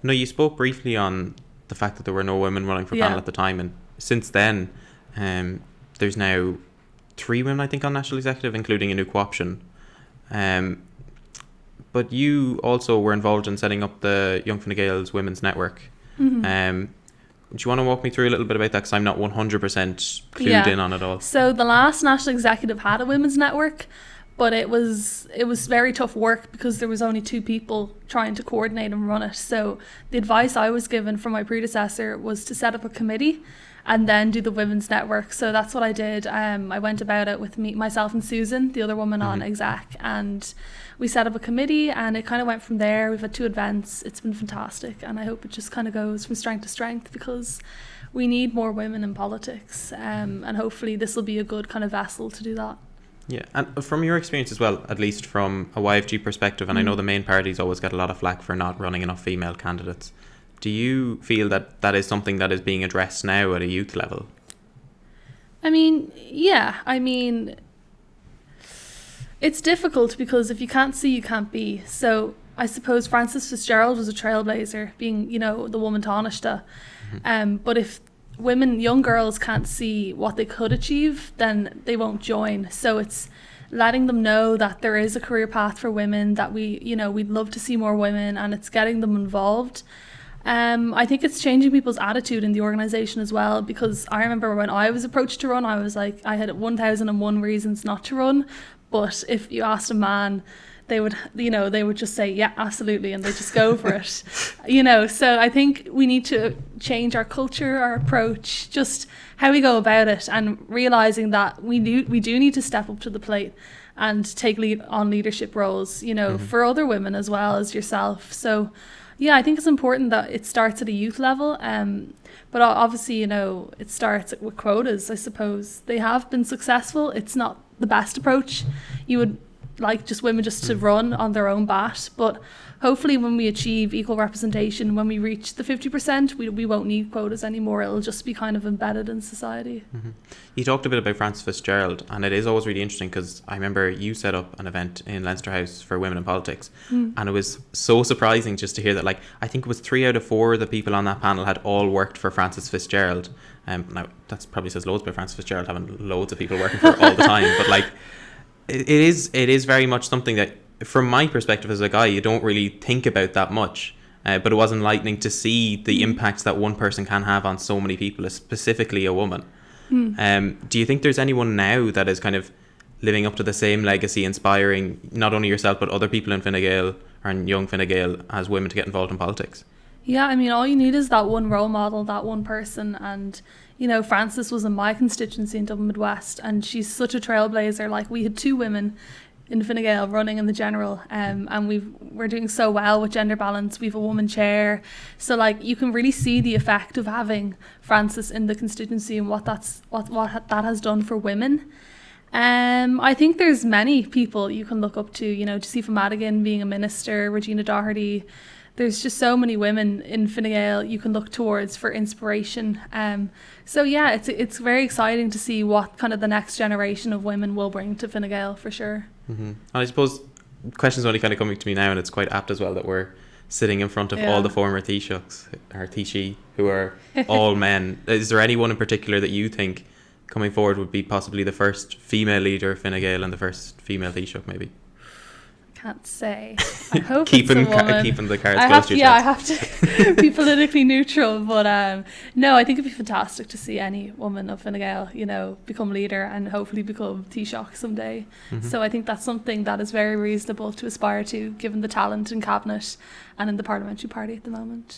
No, you spoke briefly on the fact that there were no women running for panel at the time, and since then, there's now 3 women, I think, on National Executive, including a new co-option. But you also were involved in setting up the Young Fine Gael's Women's Network. Mm-hmm. Do you want to walk me through a little bit about that? Because I'm not 100% clued in on it all. So the last National Executive had a women's network, but it was very tough work because there was only 2 people trying to coordinate and run it. So the advice I was given from my predecessor was to set up a committee and then do the women's network. So that's what I did. I went about it with myself and Susan, the other woman on exec, and we set up a committee, and it kind of went from there. We've had 2 events. It's been fantastic, and I hope it just kind of goes from strength to strength because we need more women in politics, and hopefully this will be a good kind of vessel to do that. Yeah, and from your experience as well, at least from a YFG perspective, and I know the main parties always get a lot of flack for not running enough female candidates. Do you feel that that is something that is being addressed now at a youth level? I mean, yeah. I mean, it's difficult because if you can't see, you can't be. So I suppose Frances Fitzgerald was a trailblazer, being, the woman Taoiseach. But if young girls can't see what they could achieve, then they won't join. So it's letting them know that there is a career path for women, that we'd love to see more women, and it's getting them involved. I think it's changing people's attitude in the organisation as well, because I remember when I was approached to run, I was like, I had 1001 reasons not to run, but if you asked a man, they would just say, yeah, absolutely, and they just go for it. So I think we need to change our culture, our approach, just how we go about it, and realising that we do need to step up to the plate and take lead on leadership roles, for other women as well as yourself. So yeah, I think it's important that it starts at a youth level, but obviously, it starts with quotas, I suppose. They have been successful. It's not the best approach. You would like just women just to run on their own bat, but hopefully when we achieve equal representation, when we reach the 50%, we won't need quotas anymore. It'll just be kind of embedded in society. Mm-hmm. You talked a bit about Frances Fitzgerald, and it is always really interesting because I remember you set up an event in Leinster House for women in politics, and it was so surprising just to hear that, I think it was 3 out of 4 of the people on that panel had all worked for Frances Fitzgerald. Now that probably says loads about Frances Fitzgerald having loads of people working for her all the time, but it is very much something that, from my perspective as a guy, you don't really think about that much. But it was enlightening to see the impacts that one person can have on so many people, specifically a woman. Do you think there's anyone now that is kind of living up to the same legacy, inspiring not only yourself but other people in Fine Gael and young Fine Gael as women to get involved in politics? Yeah, I mean, all you need is that one role model, that one person. And Frances was in my constituency in Dublin Midwest, and she's such a trailblazer. We had 2 women in Fine Gael running in the general, and we're doing so well with gender balance. We've a woman chair, so you can really see the effect of having Frances in the constituency and what that has done for women. I think there's many people you can look up to. Josepha Madigan being a minister, Regina Doherty. There's just so many women in Fine Gael you can look towards for inspiration. So yeah, it's very exciting to see what kind of the next generation of women will bring to Fine Gael, for sure. Mm-hmm. And I suppose questions only kind of coming to me now, and it's quite apt as well that we're sitting in front of all the former Taoiseachs, or Taoiseach, who are all men. Is there anyone in particular that you think coming forward would be possibly the first female leader of Fine Gael and the first female Taoiseach, maybe? Can't say. I hope keeping it's a woman. Keeping the cards close to your chest. I have to be politically neutral, but no, I think it'd be fantastic to see any woman of Fine Gael, become leader and hopefully become Taoiseach someday. Mm-hmm. So I think that's something that is very reasonable to aspire to, given the talent in cabinet and in the parliamentary party at the moment.